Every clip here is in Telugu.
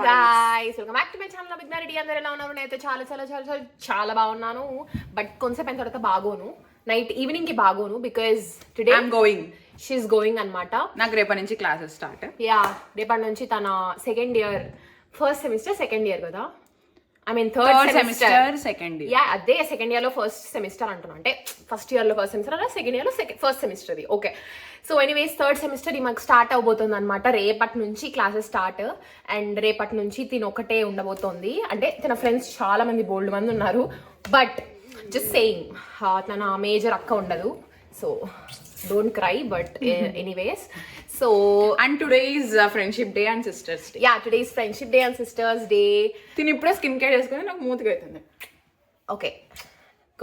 guys, welcome back to my channel. Bignaready అందరూ ఎలా ఉన్నారు? నేనైతే చాలా బాగున్నాను. బట్ కొంచెం అయిన తర్వాత బాగోను. నైట్ ఈవినింగ్ కి బాగోను because today I'm going. She's going అన్నమాట. నాకు రేపటి నుంచి క్లాసెస్ స్టార్ట్. యా, రేపటి నుంచి తన second year, first semester second year కదా. I mean third semester second year. Yeah, అదే సెకండ్ ఇయర్ లో ఫస్ట్ సెమిస్టర్ అంటున్నా. అంటే ఫస్ట్ ఇయర్ లో ఫస్ట్ సెమిస్టర్, అలా సెకండ్ ఇయర్ లో first semester. Okay, so anyways third semester మాకు స్టార్ట్ అవబోతుంది అనమాట. రేపటి నుంచి క్లాసెస్ స్టార్ట్. అండ్ రేపటి నుంచి తిని ఒకటే ఉండబోతోంది. అంటే తన ఫ్రెండ్స్ చాలా మంది, బోల్డ్ మంది ఉన్నారు. బట్ జస్ట్ సేయింగ్, తన మేజర్ అక్క ఉండదు. So don't cry. But anyways, so and today is friendship day and sisters day. Yeah, today is friendship day and sisters day. తిని ఇప్పుడే స్కిన్ కేర్ చేసుకుని నాకు మూతికి అవుతుంది. Okay,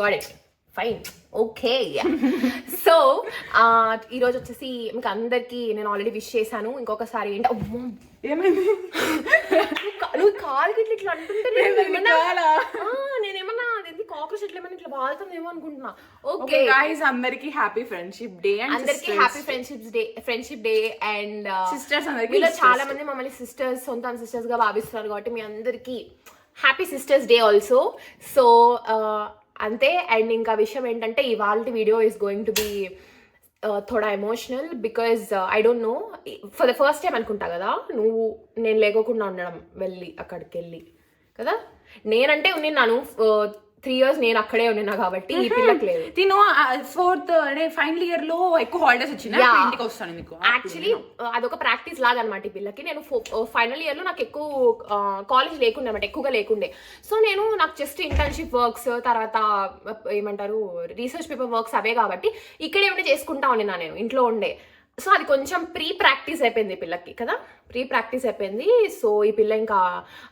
got it, fine, okay. So ఈరోజు వచ్చేసి మీకు అందరికి నేను ఆల్రెడీ విష్ చేశాను. ఇంకొకసారి ఏంటి, అమ్మో ఏమైంది? నువ్వు కాలు గిట్ల ఇట్లా అంటుంటే నేనేమన్నా అదేంటి కాక్రోచ్ ఇట్లా ఏమన్నా ఇట్లా బాగుతుందేమో అనుకుంటున్నా. ఓకే గైస్, అందరికి హ్యాపీ ఫ్రెండ్షిప్ డే. అందరికి happy friendship day. And sisters అందరికి, మీలో చాలా మంది మమ్మల్ని సిస్టర్స్, సొంత సిస్టర్స్ గా భావిస్తున్నారు కాబట్టి మీ అందరికి happy sisters day also. So అంతే. అండ్ ఇంకా విషయం ఏంటంటే ఇవాళ video is going to be థోడా emotional because I don't know, for the first time అనుకుంటా కదా నువ్వు నేను లేకోకుండా ఉండడం, అక్కడికి వెళ్ళి కదా. నేనంటే ఉన్నాను 3 years, నేను అక్కడే ఉన్నా కాబట్టి ఈ పిల్లకి లేదు. తిను ఫోర్త్ అంటే ఫైనల్ ఇయర్ లో ఎక్కువ హాలిడేస్ వచ్చినా ఇంటికి వస్తాను మీకు. యాక్చువల్లీ అదొక ప్రాక్టీస్ లాగా అనమాట ఈ పిల్లకి. నేను ఫైనల్ ఇయర్ లో నాకు ఎక్కువ కాలేజ్ లేకుండే అనమాట, ఎక్కువగా లేకుండే. సో నాకు జస్ట్ ఇంటర్న్షిప్ వర్క్స్, తర్వాత ఏమంటారు రీసెర్చ్ పేపర్ వర్క్స్ అవే కాబట్టి ఇక్కడే ఉండి చేసుకుంటా ఉన్నా నేను, ఇంట్లో ఉండే. సో అది కొంచెం ప్రీ ప్రాక్టీస్ అయిపోయింది ఈ పిల్లకి కదా, ప్రీ ప్రాక్టీస్ అయిపోయింది. సో ఈ పిల్ల ఇంకా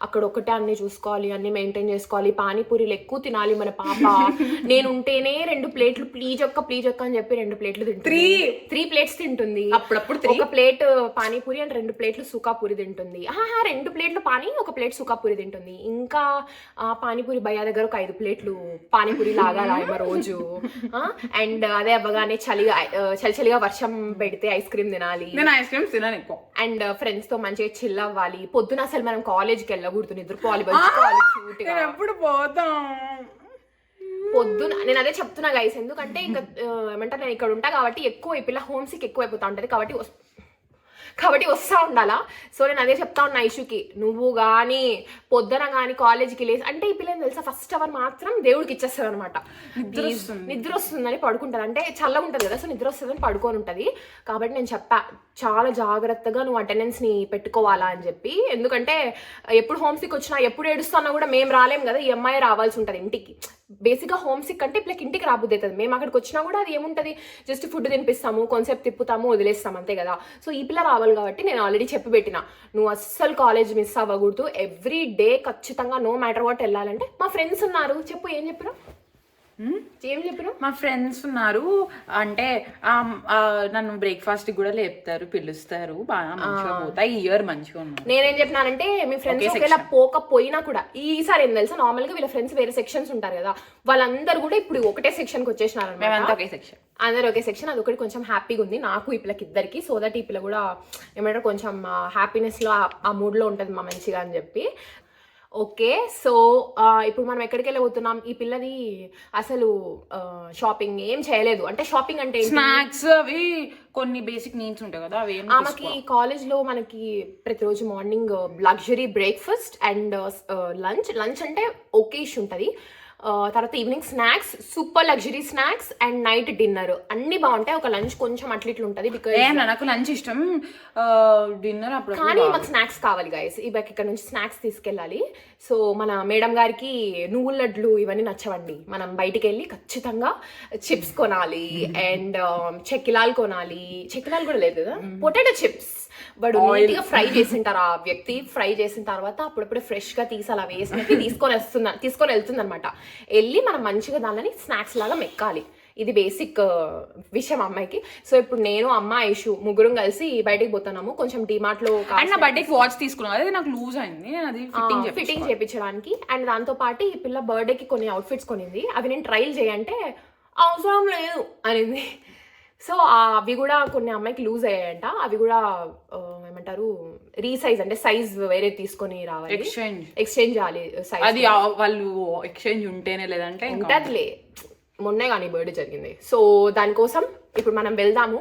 అక్కడ ఒకటే అన్ని చూసుకోవాలి, అన్ని మెయింటైన్ చేసుకోవాలి, పానీపూరీలు ఎక్కువ తినాలి మన పాప. నేను ఉంటేనే 2 ప్లేట్లు ప్లీజ్ ఒక్క అని చెప్పి 2 ప్లేట్లు తింటుంది. 3 ప్లేట్స్ తింటుంది అప్పుడప్పుడు. 1 ప్లేట్ పానీపూరి అండ్ 2 ప్లేట్లు సుకాపూరి తింటుంది. 2 ప్లేట్లు పానీ, 1 ప్లేట్ సుకాపూరి తింటుంది. ఇంకా పానీపూరి భయ్యా దగ్గర ఒక 5 ప్లేట్లు పానీపూరి లాగా రాయమ రోజు. అండ్ అదే అవ్వగానే చలిగా వర్షం పెడితే ఐస్ క్రీమ్ తినాలి. నేను ఐస్ క్రీమ్ తినాను ఎక్కువ. అండ్ ఫ్రెండ్స్ తో మంచిగా చిల్ అవ్వాలి. పొద్దున అసలు మనం కాలేజ్కి వెళ్ళకూడదు, నిద్రపోవాలి, బజ్జుకోవాలి, క్యూట్ గా. ఎప్పుడు పోతాం పొద్దున. నేను అదే చెప్తున్నా గైస్, ఎందుకంటే ఇంకా ఏమంటారు, నేను ఇక్కడ ఉంటా కాబట్టి ఎక్కువ ఈ పిల్ల హోమ్ సిక్ ఎక్కువ అయిపోతా ఉంటది కాబట్టి వస్తా ఉండాలా. సో నేను అదే చెప్తా ఉన్నా ఇష్యూకి, నువ్వు కానీ పొద్దున కానీ కాలేజ్కి లేసి అంటే ఈ పిల్లని తెలుసా ఫస్ట్ అవర్ మాత్రం దేవుడికి ఇచ్చేస్తుంది అనమాట. నిద్ర వస్తుందని పడుకుంటుంది, అంటే చల్లగా ఉంటుంది కదా, సో నిద్ర వస్తుందని పడుకొని ఉంటుంది. కాబట్టి నేను చెప్పా చాలా జాగ్రత్తగా నువ్వు అటెండెన్స్ని పెట్టుకోవాలా అని చెప్పి. ఎందుకంటే ఎప్పుడు హోమ్ సిక్ వచ్చినా, ఎప్పుడు ఏడుస్తున్నా కూడా మేము రాలేం కదా, ఈ అమ్మాయి రావాల్సి ఉంటుంది ఇంటికి. బేసిక్గా హోమ్ సిక్ అంటే ఇప్పుడు ఇంటికి రాబుద్ది అవుతుంది. మేము అక్కడికి వచ్చినా కూడా అది ఏముంటుంది, జస్ట్ ఫుడ్ తినిపిస్తాము, కొంచెంసేపు తిప్పుతాము, వదిలేస్తాము, అంతే కదా. సో ఈ పిల్ల రావాలి కాబట్టి నేను ఆల్రెడీ చెప్పి పెట్టిన, నువ్వు అస్సలు కాలేజ్ మిస్ అవ్వకూడదు, ఎవ్రీ డే ఖచ్చితంగా నో మ్యాటర్ వాట్ వెళ్ళాలంటే. మా ఫ్రెండ్స్ ఉన్నారు, చెప్పు ఏం చెప్పినా, ఏం చెప్పినా. మా ఫ్రెండ్స్ ఉన్నారు అంటే నన్ను బ్రేక్ఫాస్ట్ కూడా లేపుతారు, పిలుస్తారు, బాగా మంచిగా పోతా. ఈ ఇయర్ మంచిగా ఉన్నా. నేనేం చెప్పినానంటే మీ ఫ్రెండ్స్ ఒకవేళ పోకపోయినా కూడా ఈసారి ఏం తెలుసా, నార్మల్ గా వీళ్ళ ఫ్రెండ్స్ వేరే సెక్షన్స్ ఉంటారు కదా, వాళ్ళందరూ కూడా ఇప్పుడు ఒకటే సెక్షన్ కి వచ్చేసినారు అనమాట. ఒకే సెక్షన్, అందరు ఒకే సెక్షన్. అది ఒకటి కొంచెం హ్యాపీగా ఉంది నాకు ఈ పిల్లకి ఇద్దరికి. సో దట్ ఈ పిల్ల కూడా ఏమంటారు కొంచెం హ్యాపీనెస్ లో ఆ మూడ్ లో ఉంటుంది మా మంచిగా అని చెప్పి. ఓకే, సో ఇప్పుడు మనం ఎక్కడికి వెళ్ళబోతున్నాం. ఈ పిల్లది అసలు షాపింగ్ ఏం చేయలేదు. అంటే షాపింగ్ అంటే స్నాక్స్ అవి కొన్ని బేసిక్ నీడ్స్ ఉంటాయి కదా, అవి ఆమెకి కాలేజ్ లో మనకి ప్రతిరోజు morning luxury breakfast and lunch అంటే ఓకే ఇష్యూ ఉంటుంది. తర్వాత evening snacks, super luxury snacks, and night dinner అన్ని బాగుంటాయి. ఒక లంచ్ కొంచెం అట్లా ఉంటుంది బికాజ్ నాకు లంచ్ ఇష్టం, డిన్నర్ అప్పుడు. కానీ మాకు స్నాక్స్ కావాలి గైస్, ఈ బ్యాక్ ఇక్కడ నుంచి స్నాక్స్ తీసుకెళ్ళాలి. సో మన మేడం గారికి నువ్వుల లడ్లు ఇవన్నీ నచ్చవండి. మనం బయటికి వెళ్ళి ఖచ్చితంగా చిప్స్ కొనాలి అండ్ చెక్కిలాలు కొనాలి. చెక్కిలాలు కూడా లేదు కదా, పొటాటో చిప్స్. వాడు నీట్గా ఫ్రై చేసింటారు ఆ వ్యక్తి. ఫ్రై చేసిన తర్వాత అప్పుడప్పుడు ఫ్రెష్ గా తీసి అలా వేసి తీసుకొని వెళ్తుంది అనమాట. వెళ్ళి మనం మంచిగా దానిని స్నాక్స్ లాగా మెక్కాలి. ఇది బేసిక్ విషయం అమ్మాయికి. సో ఇప్పుడు నేను, అమ్మ, ఐషు ముగ్గురం కలిసి బయటకు పోతున్నాము. కొంచెం డిమార్ట్ లో నా బర్త్డేకి వాచ్ తీసుకున్నాను, అది నాకు లూజ్ అయింది, అది ఫిట్టింగ్ చేయించడానికి. అండ్ దాంతో పాటు ఈ పిల్ల బర్త్డేకి కొన్ని అవుట్ఫిట్స్ కొనింది. అవి నేను ట్రైల్ చేయంటే అవసరం లేదు అనింది. సో అవి కూడా కొన్ని అమ్మాయికి లూజ్ అయ్యాయంట. అవి కూడా ఏమంటారు రీసైజ్, అంటే సైజ్ వేరే తీసుకొని రావాలి, ఎక్స్చేంజ్ చేయాలి సైజ్. అది వాళ్ళు ఎక్స్చేంజ్ ఉంటేనే, లేదంటే ఉంటదిలే. మొన్నే కానీ బర్త్డే జరిగింది. సో దానికోసం ఇప్పుడు మనం వెళ్దాము.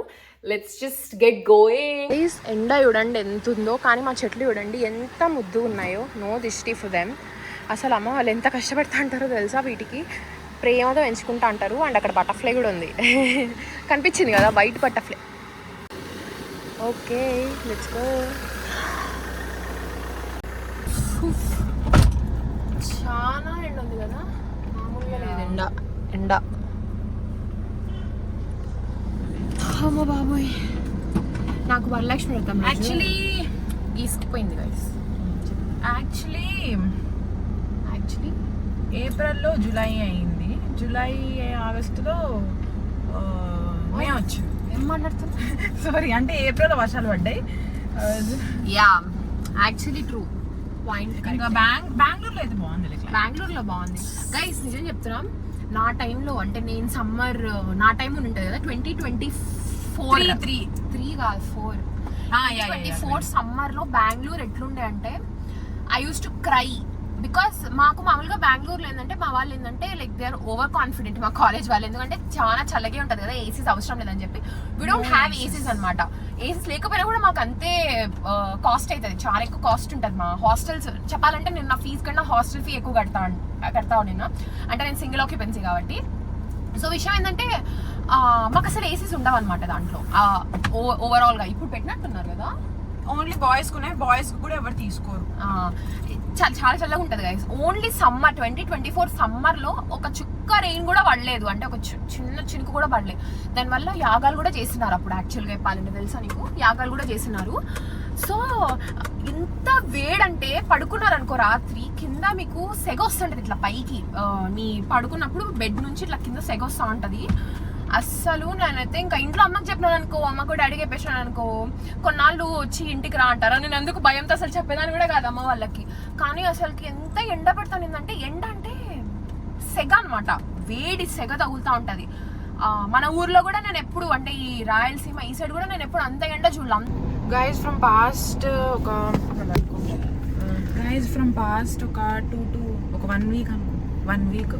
Let's just get going. ఎండ చూడండి ఎంత ఉందో, కానీ మా చెట్లు చూడండి ఎంత ముద్దు ఉన్నాయో. నో దిష్టి ఫర్ దెమ్. అసలు అమ్మ వాళ్ళు ఎంత కష్టపడతా అంటారో తెలుసా, వీటికి ప్రేమతో పెంచుకుంటా అంటారు. అండ్ అక్కడ బటర్ఫ్లై కూడా ఉంది కనిపించింది కదా white butterfly. Okay let's go. చాలా ఎండ ఉంది కదా, మామూలుగా లేదు ఎండ. ఎండ అమ్మ బాబోయ్. నాకు వరలక్ష్మి వ్రతం యాక్చువల్లీ ఈస్ట్ పోయింది గైస్. యాక్చువల్లీ ఏప్రిల్లో జూలై అయింది, జూలై ఆగస్టులో మే వచ్చింది. ఏం మాట్లాడుతున్నా? సారీ, అంటే ఏప్రిల్లో వర్షాలు పడ్డాయి. Yeah actually true point. ఇంకా బెంగళూరులో అయితే బాగుంది. బెంగళూరులో బాగుంది గైస్, నిజం చెప్తున్నాం. నా టైంలో అంటే నేను సమ్మర్, నా టైం ఉంటుంది కదా 2024 కాదు 4 సమ్మర్లో బెంగళూరు ఎట్లుండే అంటే I use to cry. Because మాకు మామూలుగా బెంగళూరులో ఏంటంటే మా వాళ్ళు ఏంటంటే like they are over confident, మా కాలేజ్ వాళ్ళు. ఎందుకంటే చాలా చల్లగే ఉంటుంది కదా, ఏసీస్ అవసరం లేదని చెప్పి వీ డోంట్ హ్యావ్ ఏసీస్ అనమాట. ఏసీస్ లేకపోయినా కూడా మాకు అంతే కాస్ట్ అవుతుంది, చాలా ఎక్కువ కాస్ట్ ఉంటుంది. మా హాస్టల్స్ చెప్పాలంటే నేను నా ఫీజు కన్నా హాస్టల్ ఫీ ఎక్కువ కడతాను నేను, అంటే నేను సింగిల్ ఆక్యుపెన్సీ కాబట్టి. సో విషయం ఏంటంటే మాకు అసలు ఏసీస్ ఉండవు అనమాట దాంట్లో ఓవరాల్గా. ఇప్పుడు పెట్టినట్టున్నారు కదా, ఓన్లీ బాయ్స్ కునే, బాయ్స్ కూడా ఎవరు తీసుకోరు. చాలా చల్లగా ఉంటుంది గైస్. ఓన్లీ సమ్మర్ 2024 సమ్మర్లో ఒక చుక్క రెయిన్ కూడా పడలేదు, అంటే ఒక చిన్న చినుకు కూడా పడలేదు. దానివల్ల యాగాలు కూడా చేసినారు అప్పుడు. యాక్చువల్గా చెప్పాలంటే తెలుసా నీకు, యాగాలు కూడా చేసినారు. సో ఎంత వేడంటే పడుకున్నారు అనుకో రాత్రి, కింద మీకు సెగ వస్తుంటది ఇట్లా పైకి. నీ పడుకున్నప్పుడు బెడ్ నుంచి ఇట్లా కింద సెగ వస్తూ ఉంటది. అస్సలు నేనైతే ఇంకా ఇంట్లో అమ్మకి చెప్పినాను అనుకో, అమ్మకు డాడీకి చెప్పేసాను అనుకో, కొన్నాళ్ళు వచ్చి ఇంటికి రా అంటారా. నేను ఎందుకు భయంతో అసలు చెప్పేదాన్ని కూడా కాదు అమ్మ వాళ్ళకి. కానీ అసలుకి ఎంత ఎండ పడుతుందంటే, ఎండ అంటే సెగ అనమాట, వేడి సెగ తగులుతూ ఉంటది. మన ఊర్లో కూడా నేను ఎప్పుడు, అంటే ఈ రాయలసీమ ఈ సైడ్ కూడా నేను ఎప్పుడు అంత ఎండ చూడలేం. గైస్ ఫ్రమ్ పాస్ట్ ఒక 1 వీక్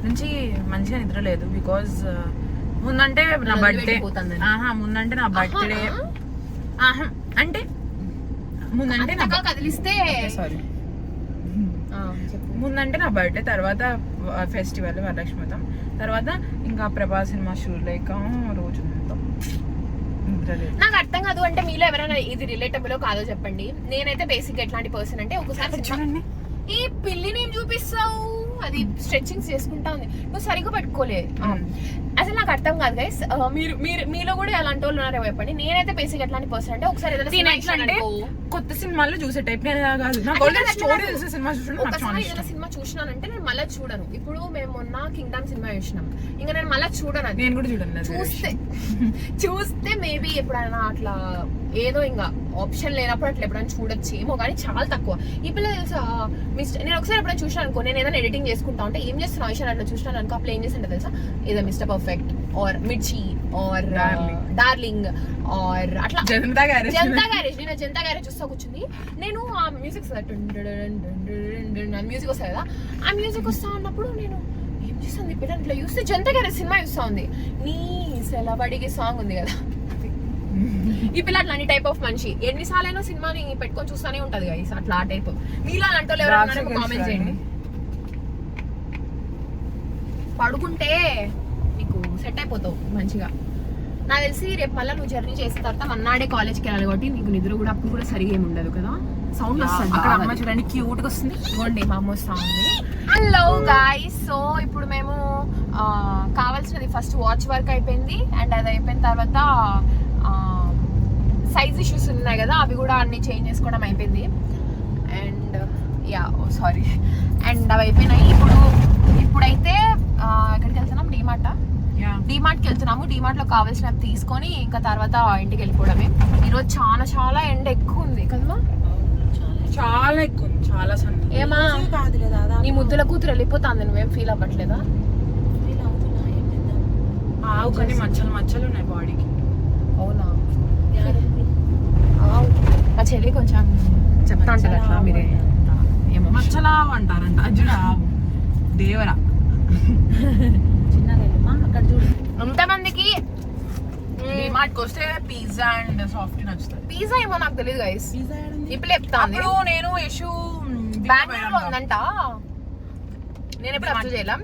నుంచి మంచిగా నిద్ర లేదు. బికాజ్ ముందంటే నా బర్త్డే, ముందంటే నా బర్త్డే, అంటే ముందంటే కదిలిస్తే ముందంటే నా బర్త్డే, తర్వాత ఫెస్టివల్ వరలక్ష్మి వ్రతం, తర్వాత ఇంకా ప్రభాస్ సినిమా షూట్ లేక రోజు నాకు అర్థం కాదు. అంటే మీలో ఎవరైనా ఇది రిలేటబుల్ కాదో చెప్పండి. నేనైతే బేసిక్ ఎట్లాంటి పర్సన్ అంటే, ఒకసారి చూడండి ఈ పిల్లిని ఏం చూపిస్తావు, అది స్ట్రెచింగ్స్ చేసుకుంటా ఉంది, నువ్వు సరిగ్గా పెట్టుకోలే. అసలు నాకు అర్థం కాదు గైస్. మీలో కూడా ఎలాంటి వాళ్ళు ఉన్నారో చెప్పండి. నేనైతే బేసిక్ ఎట్లాంటి పర్సన్ అంటే, ఒకసారి ఏదైనా కొత్త సినిమాలు చూసే టైప్ సినిమా చూసినానంటే నేను మళ్ళీ చూడను. ఇప్పుడు మేము మొన్న కింగ్డమ్ సినిమా చూసినాం, ఇంకా నేను మళ్ళీ చూడను. నేను కూడా చూడను. చూస్తే మేబీ ఎప్పుడైనా అట్లా ఏదో ఇంకా ఆప్షన్ లేనప్పుడు అట్లా ఎప్పుడైనా చూడొచ్చేమో, కానీ చాలా తక్కువ. ఈ పిల్ల తెలుసా నేను ఒకసారి ఎప్పుడైనా చూసాను అనుకో, నేను ఏదైనా ఎడిటింగ్ చేసుకుంటా ఉంటే ఏం చేస్తున్నా విషయాలు అట్లా చూసినాను అనుకో, అప్పుడు ఏం చేస్తుంటే తెలుసా, ఏదో మిస్టర్ పర్ఫెక్ట్ ఆర్ మిర్చి ఆర్ డార్లింగ్ ఆర్ అట్లా జనతా గ్యారేజ్. నేను జనతా గ్యారేజ్ చూస్తా కూర్చుంది. నేను ఆ మ్యూజిక్ మ్యూజిక్ వస్తుంది కదా, ఆ మ్యూజిక్ వస్తా ఉన్నప్పుడు నేను ఏం చేస్తుంది పిల్ల ఇట్లా చూస్తే జనతా గ్యారేజ్ సినిమా చూస్తా ఉంది. నీ సెలబడిగే సాంగ్ ఉంది కదా, ఈ పిల్ల అట్లాంటి టైప్ ఆఫ్ మనిషి. ఎన్నిసార్లైనా సినిమాని పెట్టుకొని చూస్తానే ఉంటది గైస్, అట్లా ఆ టైప్. మీలో అలాంటి వాళ్ళు ఎవరైనా కామెంట్ చేయండి. పడుకుంటే నీకు సెట్ అయిపోతావు మంచిగా. నాకు తెలిసి రేపు మళ్ళీ నువ్వు జర్నీ చేసిన తర్వాత మన్నాడే కాలేజ్కి వెళ్ళాలి కాబట్టి నీకు నిద్ర కూడా అప్పుడు కూడా సరిగా ఏమి ఉండదు కదా. సౌండ్ వస్తుంది అక్కడ, అమ్మ చూడండి క్యూట్గా వస్తుంది. ఇవ్వండి మా అమ్మ వస్తా ఉంది. హలో గాయ్స్, సో ఇప్పుడు మేము కావాల్సినది ఫస్ట్ వాచ్ వర్క్ అయిపోయింది. అండ్ అది అయిపోయిన తర్వాత సైజ్ ఇష్యూస్ ఉన్నాయి కదా, అవి కూడా అన్ని చేంజ్ చేసుకోవడం అయిపోయింది. అండ్ సారీ, అండ్ అవి అయిపోయినాయి. ఇప్పుడైతే ఎక్కడికి వెళ్తున్నాం, డీమార్ట్కి వెళ్తున్నాము. డీమార్ట్లో కావాల్సినవి తీసుకొని ఇంకా తర్వాత ఇంటికి వెళ్ళిపోవడమే. ఈరోజు చాలా చాలా ఎండ ఎక్కువ ఉంది కదమ్మా, చాలా ఎక్కువ, చాలా ఏమా నీ ముద్దుల కూతురు వెళ్ళిపోతుంది, నువ్వేం ఫీల్ అవ్వట్లేదా? ఆవు కానీ మచ్చలు ఉన్నాయి బాడీకి. అవునా? మా చెల్లి కొంచెం చెప్తా ఉంటుంది అట్లా, మీరే ఏమో మచ్చలావు అంటారంట. అర్జున దేవరా అక్కడ చూడు. ఎంతమందికి డిమార్ట్కి వస్తే పిజ్జా అండ్ సాఫ్ట్ నచ్చుతుంది. పిజ్జా ఏమో నాకు తెలియదు గైస్, ఇప్పుడు చెప్తాను. అప్పుడు నేను యశు బెంగళూరులో ఉందంట, నేను ఎప్పుడు అబ్జర్వ్ చేయలేం.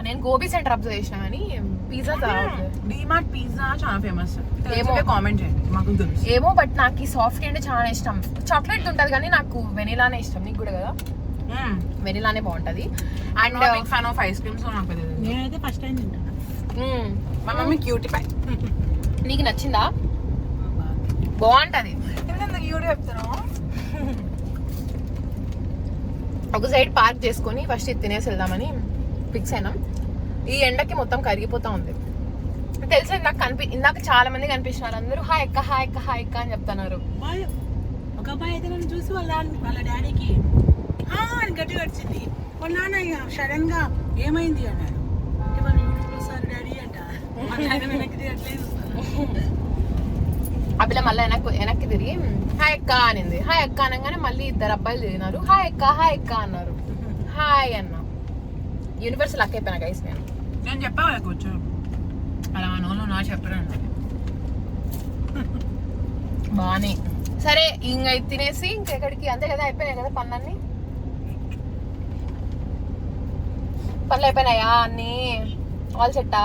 నేను గోబీ సెంటర్ అబ్జర్వ్ చేసిన కానీ పిజ్జా డిమార్ట్ పిజ్జా చాలా ఫేమస్. ఏమో కామెంట్ చేయండి, మాకు తెలుసు. ఏమో బట్ నాకు ఈ సాఫ్ట్ అంటే చాలా ఇష్టం. చాక్లెట్ ఉంటది కానీ నాకు వెనిలానే ఇష్టం. నీకు కూడా కదా? వెనిలానే బాగుంటది. And fan of ice creams. నాకు తెలియదు, నేనైతే ఫస్ట్ టైం తింటాను. మా మమ్మీ క్యూటీ పై. నీకు నచ్చిందా? బాగుంటది. ఎందుకంత క్యూటీ చెప్తాను? ఒక సైడ్ పార్క్ చేసుకొని ఫస్ట్ ఇది తినేసి వెళ్దామని ఫిక్స్ అయినాం. ఈ ఎండకి మొత్తం కరిగిపోతా ఉంది. తెలుసా, ఇందాక చాలా మంది కనిపిస్తున్నారు. అందరూ హాయ్ అక్క హాయ్ అక్క హాయ్ అక్క అని చెప్తున్నారు. ఒక అబ్బాయి అయితే నన్ను చూసి వాళ్ళ డాడీకి అని గట్టి వచ్చింది. వాళ్ళ నాన్న ఇక సడన్ గా ఏమైంది అన్నాడు. వాళ్ళు యూట్యూబ్లో సార్ డాడీ అంట. వెనక్కి అట్లే చూస్తాను. ఆ పిల్ల మళ్ళీ వెనక్కి తిరిగి హాయ్ అక్క అనింది. హాయ్ అక్క అనగానే మళ్ళీ ఇద్దరు అబ్బాయిలు తిరిగినారు. హాయ్ అక్క అన్నారు. హాయ్ అన్నా. యూనివర్సల్ అక్క అయిపోయినా గైస్ నేను చెప్పా వాళ్ళకి వచ్చాను అలా మనోళ్ళు నా చెప్పరా బానే. సరే ఇంక తినేసి ఇంకెక్కడికి, అంతే కదా, అయిపోయినాయి కదా పనులన్నీ. పనులు అయిపోయినాయా అన్నీ? ఆల్ సెట్టా?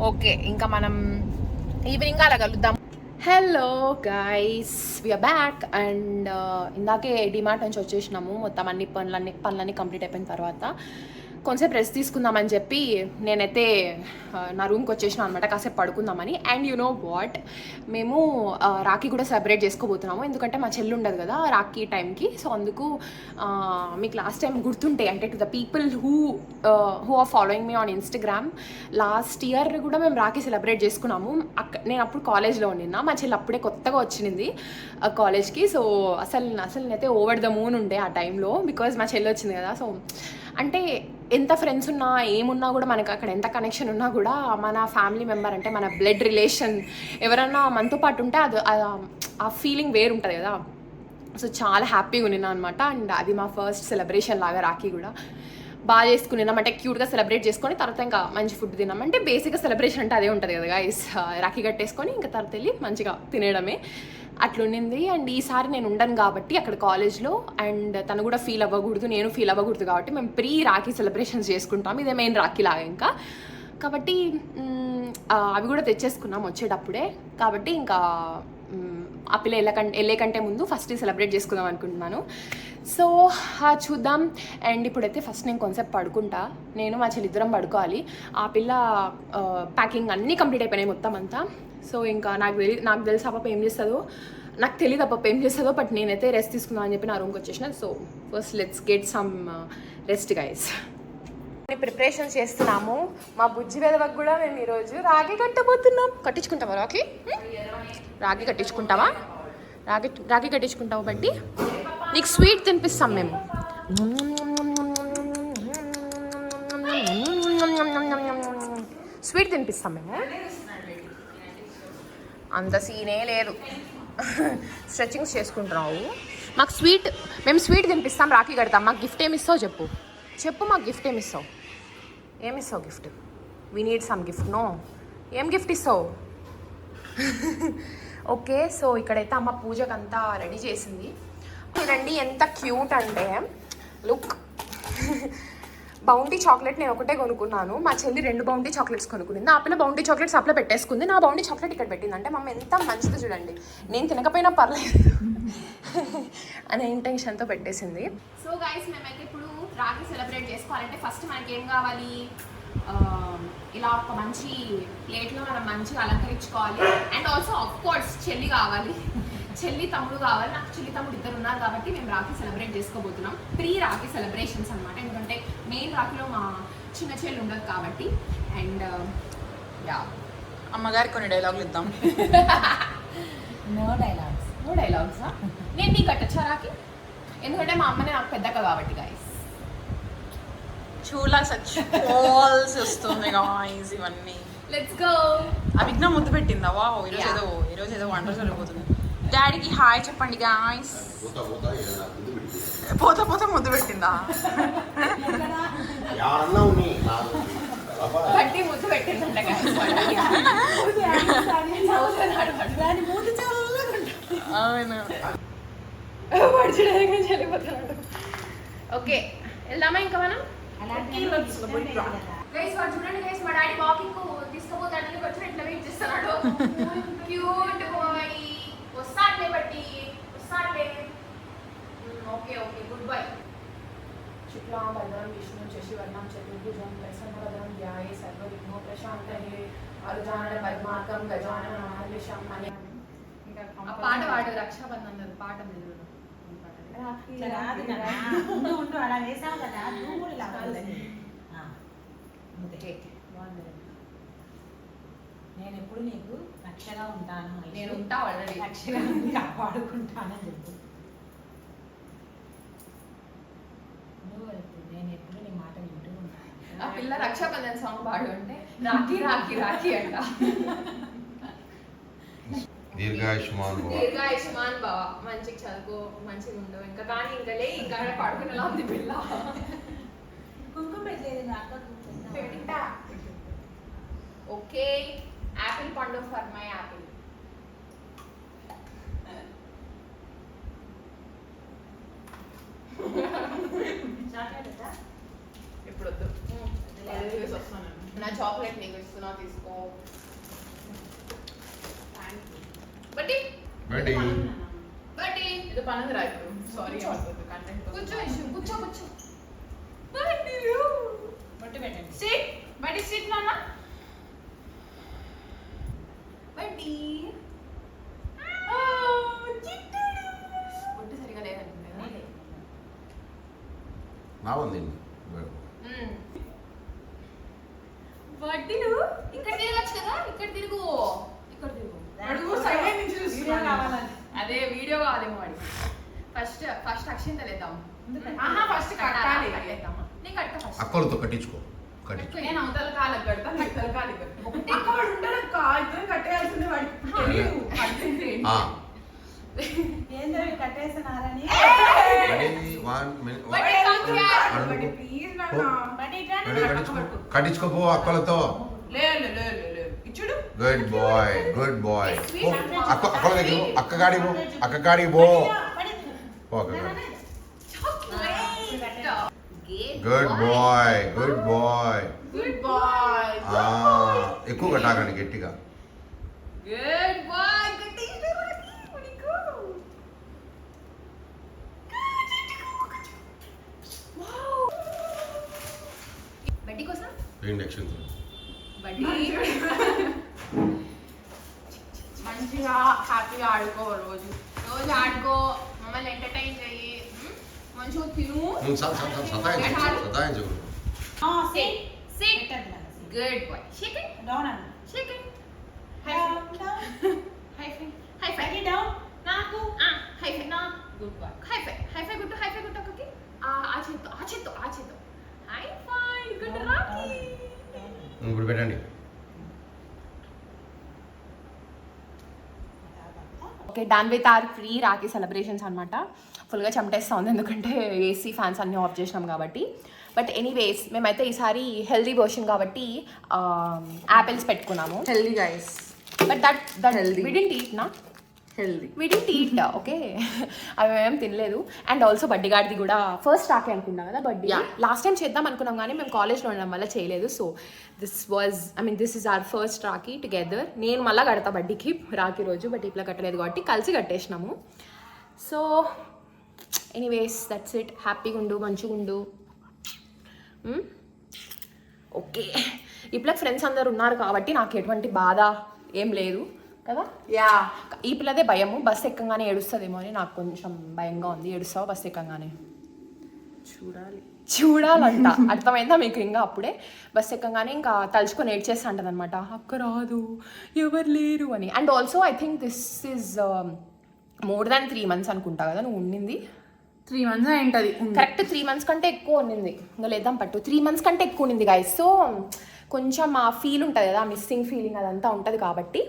ఓకే, ఇంకా మనం ఈవినింగ్ అలా కలుద్దాం. Hello guys, we are back. And ఇందాకే డిమార్ట్ నుంచి వచ్చేసినాము. మొత్తం అన్ని పనులన్నీ కంప్లీట్ అయిపోయిన తర్వాత కొంచెంసేపు రెస్ట్ తీసుకుందామని చెప్పి నేనైతే నా రూమ్కి వచ్చేసినాను అనమాట, కాసేపు పడుకుందామని. అండ్ యు నో వాట్, మేము రాఖీ కూడా సెలబ్రేట్ చేసుకోబోతున్నాము. ఎందుకంటే మా చెల్లి ఉండదు కదా రాఖీ టైంకి. సో అందుకు మీకు లాస్ట్ టైం గుర్తుంటే, అంటే to the people who are following me on Instagram, last year కూడా మేము రాఖీ సెలబ్రేట్ చేసుకున్నాము. నేను అప్పుడు కాలేజ్లో ఉండినా, మా చెల్లి అప్పుడే కొత్తగా వచ్చింది కాలేజ్కి. సో అసలు నేనైతే ఓవర్ ద మూన్ ఉండే ఆ టైంలో, బికాజ్ మా చెల్లి వచ్చింది కదా. సో అంటే ఎంత ఫ్రెండ్స్ ఉన్నా ఏమున్నా కూడా మనకు అక్కడ ఎంత కనెక్షన్ ఉన్నా కూడా మన ఫ్యామిలీ మెంబర్ అంటే మన బ్లడ్ రిలేషన్ ఎవరన్నా మనతో పాటు ఉంటే అది ఆ ఫీలింగ్ వేరు ఉంటుంది కదా. సో చాలా హ్యాపీగా ఉన్నాను అనమాట. అండ్ అది మా ఫస్ట్ సెలబ్రేషన్ లాగా రాఖీ కూడా బాగా చేసుకున్నాం. అంటే క్యూట్గా సెలబ్రేట్ చేసుకొని తర్వాత ఇంకా మంచి ఫుడ్ తిన్నాం. అంటే బేసిక్గా సెలబ్రేషన్ అంటే అదే ఉంటుంది కదా గైస్, రాఖీ కట్టేసుకొని ఇంకా తర్వాత వెళ్ళి మంచిగా తినేయడమే అట్లుండింది. అండ్ ఈసారి నేను ఉండను కాబట్టి అక్కడ కాలేజ్లో, అండ్ తను కూడా ఫీల్ అవ్వకూడదు, నేను ఫీల్ అవ్వకూడదు కాబట్టి మేము ప్రీ రాఖీ సెలబ్రేషన్స్ చేసుకుంటాం. ఇదే మెయిన్ రాఖీ లాగా ఇంకా కాబట్టి అవి కూడా తెచ్చేసుకున్నాం వచ్చేటప్పుడే. కాబట్టి ఇంకా ఆ పిల్ల వెళ్ళే కంటే ముందు ఫస్ట్ సెలబ్రేట్ చేసుకుందాం అనుకుంటున్నాను. సో చూద్దాం. అండ్ ఇప్పుడైతే ఫస్ట్ నేను కొంచెంసేపు పడుకుంటా. నేను మా చెల్లిద్దరం పడుకోవాలి. ఆ పిల్ల ప్యాకింగ్ అన్నీ కంప్లీట్ అయిపోయినాయి మొత్తం అంతా. సో ఇంకా నాకు తెలుసు ఆ పాప ఏం చేస్తుందో, నాకు తెలియదు ఆ పాప ఏం చేస్తుందో. బట్ నేనైతే రెస్ట్ తీసుకుందాం అని చెప్పి నా రూమ్కి వచ్చేసిన. So first let's get some rest guys. Preparations చేస్తున్నాము. మా బుజ్జి వెదవకు కూడా మేము ఈరోజు రాఖీ కట్టబోతున్నాం. కట్టించుకుంటావా రాఖీ? రాఖీ కట్టించుకుంటావా? రాఖీ కట్టించుకుంటావు బట్టి నీకు స్వీట్ తినిపిస్తాం మేము. స్వీట్ తినిపిస్తాం మేము. అంత సీనే లేదు, స్ట్రెచ్చింగ్స్ చేసుకుంటున్నావు. మాకు మేము స్వీట్ తినిపిస్తాం, రాఖీ కడతాం. మాకు గిఫ్ట్ ఏమి ఇస్తావు చెప్పు. మాకు గిఫ్ట్ ఏమి ఇస్తావు? ఏమిస్తావు gift? We need some gift. No, ఏం గిఫ్ట్ ఇస్తావు? ఓకే, సో ఇక్కడైతే అమ్మ పూజకంతా రెడీ చేసింది. చూడండి ఎంత క్యూట్ అంటే, లుక్. బౌంటీ చాక్లెట్ నేను ఒకటే కొనుక్కున్నాను, మా చెల్లి 2 బౌంటీ చాక్లెట్స్ కొనుక్కుంది. ఆ పిల్ల బౌంటీ చాక్లెట్స్ అప్లో పెట్టేసుకుంది, నా బౌంటీ చాక్లెట్ ఇక్కడ పెట్టింది. అంటే మమ్మ ఎంత మంచిది చూడండి, నేను తినకపోయినా పర్లేదు అనే ఇంటెన్షన్తో పెట్టేసింది. సో గైస్, మేమైతే ఇప్పుడు రాఖీ సెలబ్రేట్ చేసుకోవాలంటే ఫస్ట్ మనకి ఏం కావాలి, ఇలా ఒక మంచి ప్లేట్లో మనం మంచిగా అలంకరించుకోవాలి. అండ్ ఆల్సో ఆఫ్ కోర్స్ చెల్లి కావాలి, చెల్లి తమ్ముడు కావాలి. నాకు చెల్లి తమ్ముడు ఇద్దరు ఉన్నారు కాబట్టి మేము రాఖీ సెలబ్రేట్ చేసుకోబోతున్నాం. ప్రీ రాఖీ సెలబ్రేషన్స్ అనమాట. ఎందుకంటే మెయిన్ రాఖీలో మా చిన్న చెల్లి ఉండదు కాబట్టి. అండ్ యా, అమ్మగారికి కొన్ని డైలాగులు ఇద్దాం. నో డైలాగ్స్ నేను నీకు కట్టచ్చా రాఖీ? ఎందుకంటే మా అమ్మనే నాకు పెద్దగా కాబట్టి గైస్. చూలా సచ్ కాల్స్ వస్తుంది గాయ్స్ ఇవన్నీ. Let's go. అభిజ్ఞ ముద్దు పెట్టిందా? వా ఈరోజు ఏదో వంట జరిగిపోతుంది. డాడీకి హాయ్ చెప్పండి గాయ్స్. పోతా ముద్దు పెట్టిందా? గట్టి ముద్దు పెట్టిందంట దాని మూతి చల్లగా ఉంటుంది. అవును. చల్లిపోతున్నాడు. ఓకే వెళ్దామా ఇంకా మనం? గైస్ వాడు చూడండి గైస్, మా డాడీ వాకింగ్ తీసుకుపోతాడని వచ్చి ఇట్లా వెయిట్ చేస్తున్నాడు. Cute boy. వస్తాడులే బట్టి వస్తాడులే. Okay good bye. శుక్లాం వరదరం విష్ణు శశివర్ణం చతుర్భుజం ప్రసన్నవదనం ధ్యాయే సర్వవిఘ్నో ప్రశాంతయే అరుజానన పద్మార్కం గజానన మహర్నిశం అనే ఆ పాట పాడు. రక్షాబంధన్ పాట లేదు. ఉండు అలా వేసావు కదా దూకుడు లాగా. నేను ఎప్పుడు నీకు రక్షగా ఉంటాను. నేను ఉంటా ఆల్రెడీ. రక్షగా కాపాడుకుంటానని చెప్పు. నేను ఎప్పుడు నీ మాట వింటూ ఉంటాను. ఆ పిల్ల రక్షాబంధన్ సాంగ్ పాడు అంటే రాఖీ రాఖీ రాఖీ అంట. దీర్ఘాయుష్మాన్ భవ. మంచిగా చదువుకో, మంచిగా ఉండవు ఇంకా. కానీ ఇంకా లే ఇంకా పడుకునేలా ఉంది పిల్ల. కుంకుమ పెట్టలేదు అక్క. ఓకే యాపిల్ పండు ఫర్ మై యాపిల్. ఇప్పుడు వద్దు. నా చాక్లెట్ నీకు ఇస్తున్నా, తీసుకో. బట్టి ఇది పనుంది రా ఇప్పుడు. సారీ కూర్చో కూర్చో కూర్చో. బట్టి పెట్టండి. సిట్ బట్టి సిట్ నాన్న. బట్టి బొట్టు సరిగా లేదనుకుంటా. బట్టి నువ్వు ఇక్కడ తిరగచ్చు కదా. ఇక్కడ తిరుగు. అదే వీడియో కాదేమో వాడి. ఫస్ట్ అక్షింత లేద్దాం. ఫస్ట్ కట్టాలి. నీకు కట్ట ఫస్ట్. అక్కలతో కట్టించుకో. నేను అవతల కాలకు కడతా, నీకు తల కాలకు కడతా. ఒకటే కాడు ఉంటాడక్క. ఇద్దరు కట్టేయాల్సింది వాడికి తెలియదు. ఏందో కట్టేస్తున్నారని. కట్టించుకోపో అక్కలతో. గుడ్ బాయ్ అక్క కాడికి పో. గుడ్ బాయ్ ఎక్కువ కట్టాకండి గట్టిగా. Good boy. బడ్డీ కోసం మంచిగా హ్యాపీగా ఆడుకో. రోజు ఆడుకో. మమ్మల్ని ఎంటర్టైన్ చెయ్యి. మంచిగా తిను. సతాయించు. Good boy. Shake it down అన్న. Shake it. High five down. నాకు హై ఫై నా. Good bye. హై ఫై గుట్టు అక్కకి. ఆ చేత్తో హై ఫై గుడ్ రాఖీ. ఇప్పుడు పెట్టండి. Okay done with our free Rakhi celebrations అనమాట. ఫుల్గా చెమటేస్తూ ఉంది ఎందుకంటే ఏసీ ఫ్యాన్స్ అన్నీ ఆఫ్ చేసినాం కాబట్టి. బట్ ఎనీవేస్ మేమైతే ఈసారి హెల్దీ వర్షన్ కాబట్టి యాపిల్స్ పెట్టుకున్నాము. Healthy guys. But that Healthy. We didn't eat నా. Healthy. We didn't eat. Okay అవి మేము తినలేదు. అండ్ ఆల్సో బడ్డీ గారిది కూడా ఫస్ట్ రాఖీ అనుకున్నాం కదా. బడ్డీ లాస్ట్ టైం చేద్దాం అనుకున్నాం కానీ మేము కాలేజ్లో ఉండడం వల్ల చేయలేదు. So this is our first Rakhi together. నేను మళ్ళీ కడతా బడ్డీకి రాఖీ రోజు. బట్ ఇప్పుడు కట్టలేదు కాబట్టి కలిసి కట్టేసినాము. So anyways that's it. హ్యాపీగా ఉండు, మంచిగా ఉండు. ఓకే ఇప్పుడు ఫ్రెండ్స్ అందరు ఉన్నారు కాబట్టి నాకు ఎటువంటి బాధ ఏం లేదు కదా. ఈ పిల్లదే భయము. బస్సు ఎక్కగానే ఏడుస్తుందేమో అని నాకు కొంచెం భయంగా ఉంది. ఏడుస్తావా బస్సు ఎక్కగానే? చూడాలంట. అర్థమైందా మీకు? ఇంకా అప్పుడే బస్సు ఎక్కగానే ఇంకా తలుచుకొని ఏడ్చేస్తా అంటది అనమాట. అక్క రాదు, ఎవరు లేరు అని. And also I think this is more than 3 months అనుకుంటా కదా నువ్వు ఉండింది. 3 months అయింటది. కరెక్ట్ 3 months కంటే ఎక్కువ ఉన్నింది. ఇంకా లేద్దాం పట్టు 3 months కంటే ఎక్కువ ఉన్నింది గైస్. సో కొంచెం ఆ ఫీల్ ఉంటుంది కదా, మిస్సింగ్ ఫీలింగ్ అదంతా ఉంటుంది కాబట్టి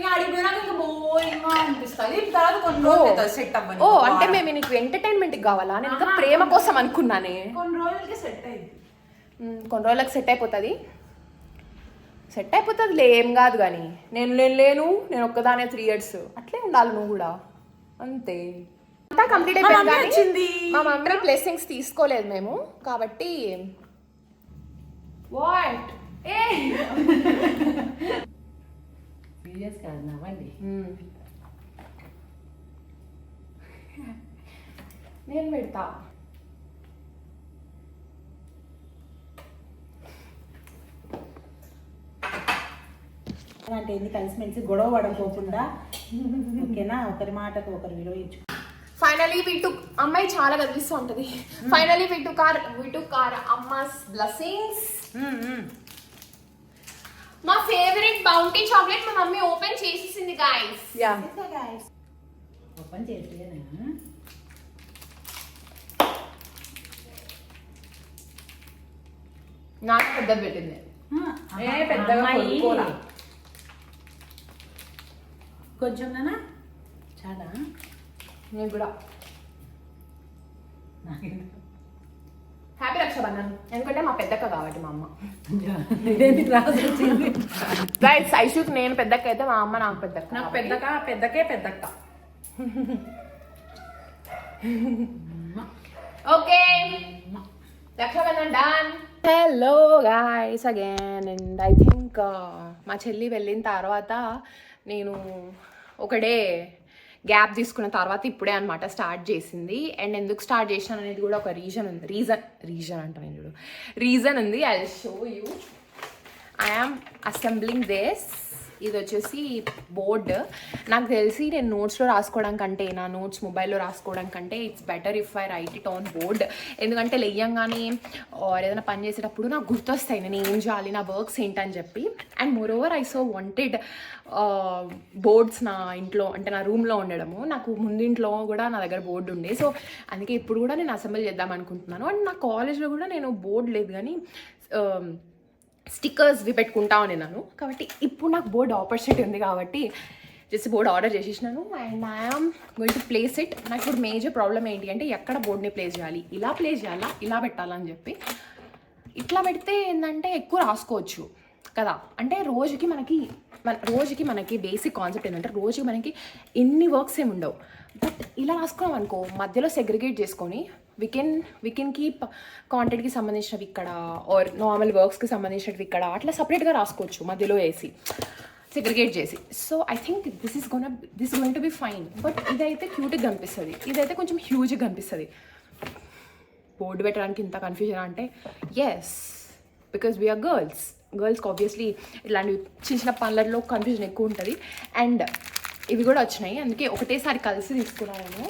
అడిగిపోయినాక ఇంకా బోరింగ్గా అనిపిస్తుంది. తర్వాత కొన్ని రోజులు సెట్ అవ్వని. ఓ అంటే మేము నీకు ఎంటర్టైన్మెంట్కి కావాలా? నేను ఇంకా ప్రేమ కోసం అనుకున్నానే. కొన్ని రోజులకి సెట్ అయింది. కొన్ని రోజులకు సెట్ అయిపోతుంది. ఏం కాదు కానీ నేను ఒక్కదానే 3 years అట్లే ఉండాలి నువ్వు కూడా అంతే. అంతా కంప్లీట్ అయిపోయింది కానీ మా మమ్మీ బ్లెస్సింగ్స్ తీసుకోలేదు మేము కాబట్టి వాట్ సీరియస్ కాదు నవ్వండి. నేను పెడతా. అంటే ఎన్ని కలిసిమెలిసి గొడవ పడకపోకుండా ఓకేనా, ఒకరి మాటకు ఒకరు విలువించు. ఫైనలీ అమ్మాయి చాలా కదిలిస్తూ ఉంటుంది. ఫైనలీ వి టుక్ ఆర్ అమ్మాస్ బ్లెస్సింగ్స్. మా ఫేవరెట్ బౌంటీ చాక్లెట్ మా మమ్మీ ఓపెన్ చేసేసింది గైస్. యా ఓపెన్ చేసి నాకు పెద్ద పెట్టింది. పెద్దగా కొనుక్కోరా. కొంచెం నానా చాలా నేను కూడా హ్యాపీ రక్షాబంధన్. ఎందుకంటే మా పెద్దక్క కాబట్టి మా అమ్మ. ఇదేంటి రాసి వచ్చింది గైస్ ఐషుకి నేను పెద్దక్క అయితే మా అమ్మ నాకు పెద్దక్క. నాకు పెద్దక్క. Okay Rakshabandhan done. Hello guys again. And I think మా చెల్లి వెళ్ళిన తర్వాత నేను ఒకడే గ్యాప్ తీసుకున్న తర్వాత ఇప్పుడే అనమాట స్టార్ట్ చేసింది. అండ్ ఎందుకు స్టార్ట్ చేశాను అనేది కూడా ఒక రీజన్ ఉంది. I show you. I am assembling this. ఇది వచ్చేసి బోర్డ్. నాకు తెలిసి నేను నోట్స్లో రాసుకోవడం కంటే, నా నోట్స్ మొబైల్లో రాసుకోవడం కంటే it's better if I right it on board. ఎందుకంటే లేయంగానే ఏదైనా పని చేసేటప్పుడు నాకు గుర్తొస్తాయి నేను ఏం చేయాలి, నా వర్క్స్ ఏంటని చెప్పి. And more over I so wanted boards నా ఇంట్లో, అంటే నా రూమ్లో ఉండడము. నాకు ముందింట్లో కూడా నా దగ్గర బోర్డు ఉండే. సో అందుకే ఇప్పుడు కూడా నేను అసెంబ్ల్ చేద్దాం అనుకుంటున్నాను. అండ్ నా కాలేజ్లో కూడా నేను బోర్డు లేదు కానీ స్టిక్కర్స్వి పెట్టుకుంటా ఉన్నాను. కాబట్టి ఇప్పుడు నాకు బోర్డ్ ఆపర్చునిటీ ఉంది కాబట్టి జస్ట్ బోర్డ్ ఆర్డర్ చేసేసినాను. And I'm going to place it. నాకు ఇప్పుడు మేజర్ ప్రాబ్లం ఏంటి అంటే ఎక్కడ బోర్డ్ని ప్లేస్ చేయాలి, ఇలా ప్లేస్ చేయాలా, ఇలా పెట్టాలని చెప్పి. ఇట్లా పెడితే ఏంటంటే ఎక్కువ రాసుకోవచ్చు కదా. అంటే రోజుకి మనకి బేసిక్ కాన్సెప్ట్ ఏంటంటే రోజుకి మనకి ఎన్ని వర్క్స్ ఏమి ఉండవు. బట్ ఇలా రాసుకున్నాం అనుకో, మధ్యలో సెగ్రిగేట్ చేసుకొని we can keep కాంటెంట్కి సంబంధించినవి ఇక్కడ, ఆర్ నార్మల్ వర్క్స్కి సంబంధించినవి ఇక్కడ, అట్లా సపరేట్గా రాసుకోవచ్చు మధ్యలో వేసి సెగ్రిగేట్ చేసి. So I think this going to be fine. But ఇదైతే క్యూట్గా కనిపిస్తుంది, ఇదైతే కొంచెం హ్యూజ్గా కనిపిస్తుంది. బోర్డు పెట్టడానికి ఇంత కన్ఫ్యూజన్ అంటే ఎస్, బికాజ్ వీఆర్ గర్ల్స్కి ఆబ్వియస్లీ ఇలాంటి చిన్న పనులలో కన్ఫ్యూజన్ ఎక్కువ ఉంటుంది. అండ్ ఇవి కూడా వచ్చినాయి, అందుకే ఒకటేసారి కలిసి తీసుకున్నాను.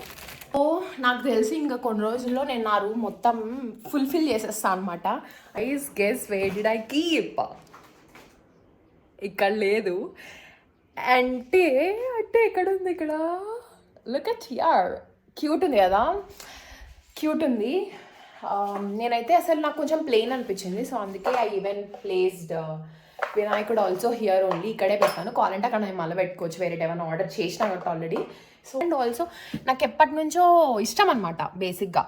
ఓ నాకు తెలిసి ఇంకా కొన్ని రోజుల్లో నేను నా రూమ్ మొత్తం ఫుల్ఫిల్ చేసేస్తాను అనమాట. Guess where did I keep? ఇక్కడ లేదు. అంటే ఎక్కడ ఉంది? ఇక్కడ లుక్ అట్ హియర్. క్యూట్ ఉంది కదా, క్యూట్ ఉంది. నేనైతే అసలు నాకు కొంచెం ప్లెయిన్ అనిపించింది. సో అందుకే ఐ ఈవెన్ ప్లేస్డ్ వినాయకుడు ఆల్సో హియర్ ఓన్లీ. ఇక్కడే పెట్టాను. కావాలంటే అక్కడ నేను మళ్ళీ పెట్టుకోవచ్చు, వేరే ఏమైనా ఆర్డర్ చేసినా కాబట్టి ఆల్రెడీ. సో అండ్ ఆల్సో నాకు ఎప్పటి నుంచో ఇష్టం అనమాట బేసిక్గా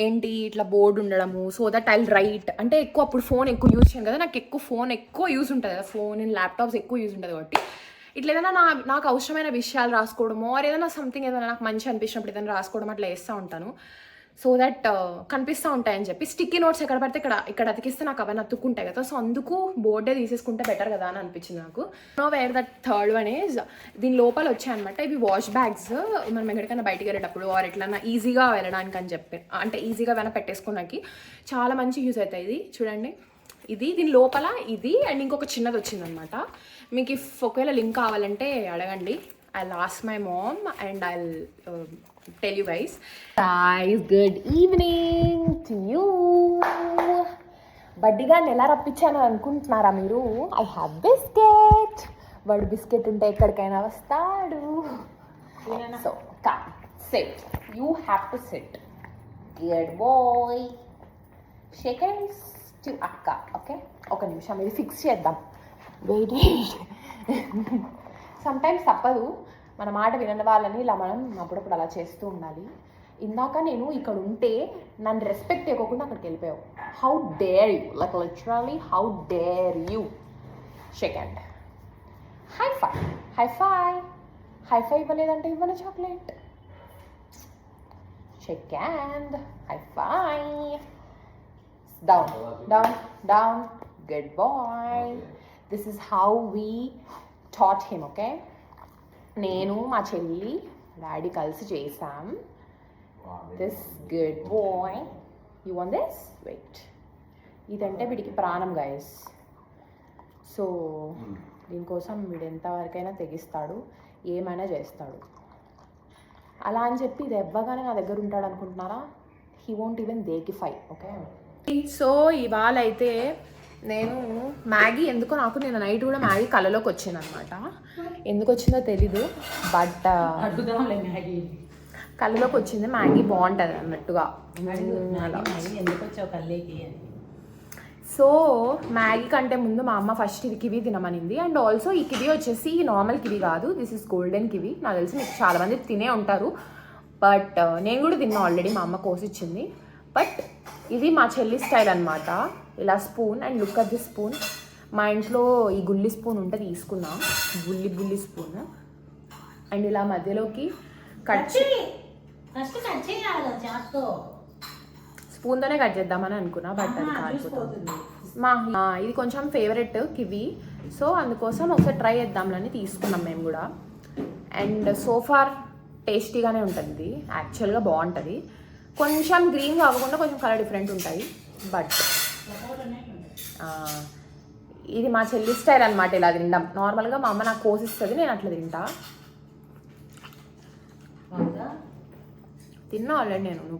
ఏంటి ఇట్లా బోర్డు ఉండడము. సో దట్ ఐ రైట్, అంటే ఎక్కువ అప్పుడు ఫోన్ ఎక్కువ యూజ్ చేయను కదా, నాకు ఫోన్ ఎక్కువ యూజ్ ఉంటుంది కదా, ఫోన్ అండ్ ల్యాప్టాప్స్ ఎక్కువ యూజ్ ఉంటుంది కాబట్టి ఇట్లా ఏదైనా నాకు అవసరమైన విషయాలు రాసుకోవడము, ఆర్ ఏదైనా సంథింగ్ ఏదైనా నాకు మంచి అనిపించినప్పుడు ఏదైనా రాసుకోవడం అట్లా వేస్తూ ఉంటాను. సో దట్ కనిపిస్తూ ఉంటాయని చెప్పి స్టిక్కీ నోట్స్ ఎక్కడ పడితే ఇక్కడ అతికిస్తే నాకు అవన్నీ అతుక్కుంటాయి కదా. సో అందుకు బోర్డే తీసేసుకుంటే బెటర్ కదా అని అనిపించింది నాకు. Know where that third one is, దీని లోపల వచ్చాయన్నమాట ఇవి వాష్ బ్యాగ్స్. మనం ఎక్కడికైనా బయటికి వెళ్ళేటప్పుడు ఆర్ ఎట్లన్నా ఈజీగా వెళ్ళడానికి అని చెప్పి, అంటే ఈజీగా ఏమైనా పెట్టేసుకోవడానికి చాలా మంచి యూజ్ అవుతాయి. ఇది చూడండి, దీని లోపల ఇది అండ్ ఇంకొక చిన్నది వచ్చిందనమాట. మీకు ఒకవేళ లింక్ కావాలంటే అడగండి. I'll ask my mom and I'll tell you guys. Guys, good evening to you. బడ్డీగా ఎలా రప్పించాను అనుకుంటున్నారా మీరు? I have biscuit. వాడు బిస్కెట్ ఉంటే ఎక్కడికైనా వస్తాడు. So sit, you have to sit. Good boy. Shake hands to అక్క. ఓకే, ఒక నిమిషం ఇది ఫిక్స్ చేద్దాం. వెయిట్ సమ్టైమ్స్ తప్పదు, మన మాట వినని వాళ్ళని ఇలా మనం అప్పుడప్పుడు అలా చేస్తూ ఉండాలి. ఇందాక నేను ఇక్కడ ఉంటే నన్ను రెస్పెక్ట్ ఇవ్వకుండా అక్కడికి వెళ్ళిపోయావు. How dare you, like literally how dare you. Shake hand. High five. High five. High five ఇవ్వలేదంటే ఇవ్వను chocolate. Shake hand. High five. Down down down. Good boy. This is how we taught him. Okay, నేను మా చెల్లి డాడీ కలిసి చేసాం. This good boy. You want this? Wait. ఇదంటే వీడికి ప్రాణం గైస్. సో దీనికోసం వీడు ఎంతవరకైనా తెగిస్తాడు, ఏమైనా చేస్తాడు. అలా అని చెప్పి ఇది ఎవ్వగానే నా దగ్గర ఉంటాడు అనుకుంటున్నారా? హీ వోంట్ ఈవెన్ దేకిఫై. ఓకే, సో ఇవాళ అయితే నేను మ్యాగీ ఎందుకో నేను నైట్ కూడా మ్యాగీ కళ్ళలోకి వచ్చింది అనమాట. ఎందుకు వచ్చిందో తెలీదు, బట్ అడుగుదాంలే మ్యాగీ. కళ్ళలోకి వచ్చింది. మ్యాగీ బాగుంటుంది అన్నట్టుగా అలా. ఎందుకు వచ్చావు కళ్ళేకి అని. సో మ్యాగీ కంటే ముందు మా అమ్మ ఫస్ట్ ఇది కివీ తినమనింది. అండ్ ఆల్సో ఈ కివీ వచ్చేసి నార్మల్ కివీ కాదు, దిస్ ఇస్ గోల్డెన్ కివీ. నాకు తెలిసి మీకు చాలామంది తినే ఉంటారు, బట్ నేను కూడా తిన్నా ఆల్రెడీ, మా అమ్మ కోసిచ్చింది. బట్ ఇది మా చెల్లి స్టైల్ అనమాట. ఇలా spoon, and look at the spoon. మా ఇంట్లో ఈ గుల్లి స్పూన్ ఉంటే తీసుకున్నా, బుల్లి స్పూన్. అండ్ ఇలా మధ్యలోకి కట్ స్పూన్తోనే కట్ చేద్దామని అనుకున్నా, బట్ అది కాలిపోతుంది. ఇది కొంచెం ఫేవరెట్ కివీ, సో అందుకోసం ఒకసారి ట్రై చేద్దాంలని తీసుకున్నాం మేము కూడా. అండ్ సోఫార్ టేస్టీగానే ఉంటుంది ఇది, యాక్చువల్గా బాగుంటుంది. కొంచెం గ్రీన్ కాకుండా కొంచెం కలర్ డిఫరెంట్ ఉంటుంది, బట్ ఇది మా చెల్లి స్టైల్ అనమాట. ఇలా తింటాం. నార్మల్గా మా అమ్మ నాకు కోసిస్తుంది, నేను అట్లా తింటా. తిన్నా ఆల్రెడీ నేను.